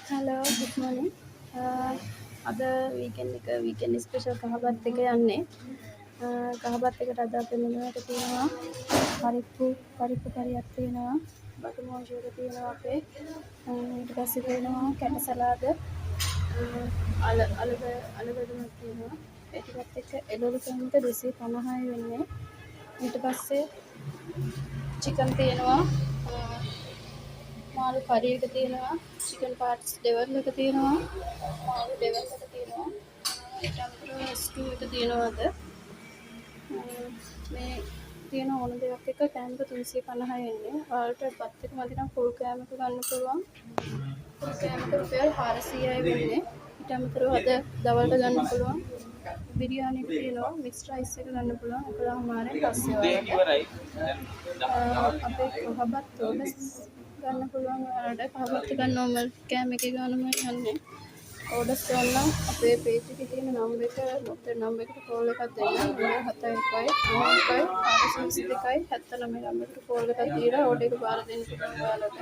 Hello, good morning. අද weekend special කහපත් එක යන්නේ. කහපත් එකට අද අපේ මෙනුවට තියෙනවා පරිප්පු කරියක් තියෙනවා. බටු මොන්ජු එක තියෙනවා අපේ. ඊට පස්සේ තියෙනවා කැට සලාද. අලබදුමක් තියෙනවා. ඒකත් එක්ක එළවලු කැමත 250යි වෙන්නේ. ඊට පස්සේ චිකන් තියෙනවා. මාළු කරි එක තියෙනවා. චිකන් පාර්ට්ස් ඩෙවල් එක තියෙනවා. මාළු ඩෙවල් එක තියෙනවා. ඊට අමතරව ස්ටූ එක තියෙනවා අද. මේ තියෙන ඕන දෙයක් එක කෑමක 350යි එන්නේ. ඔයාලට බත් එක මදි නම් ෆුල් කෑමක ගන්න පුළුවන්. ෆුල් කෑමක රුපියල් 400යි වෙන්නේ. ඊට අමතරව අද දවල්ට ගන්න පුළුවන්. බිරියානි එක තියෙනවා. මික්ස් රයිස් එක ගන්න පුළුවන්. 11මාරෙන් පස්සේ වලට. අපේ කහබත් වල ගන්න පුළුවන් ඔයාලට. කහබත් එක normal කෑම එකේ ගන්නම යන්නේ. ඕඩර්ස් කරන්න අපේ පේජ් එකේ තියෙන නම්බර් එක නම්බර් එකට කෝල් එකක් දෙන්න. 071 9යි 422යි 79 නම්බර් එකට කෝල් එකක් දීලා ඕඩර් එක බාර දෙන්න පුළුවන් ඔයාලට.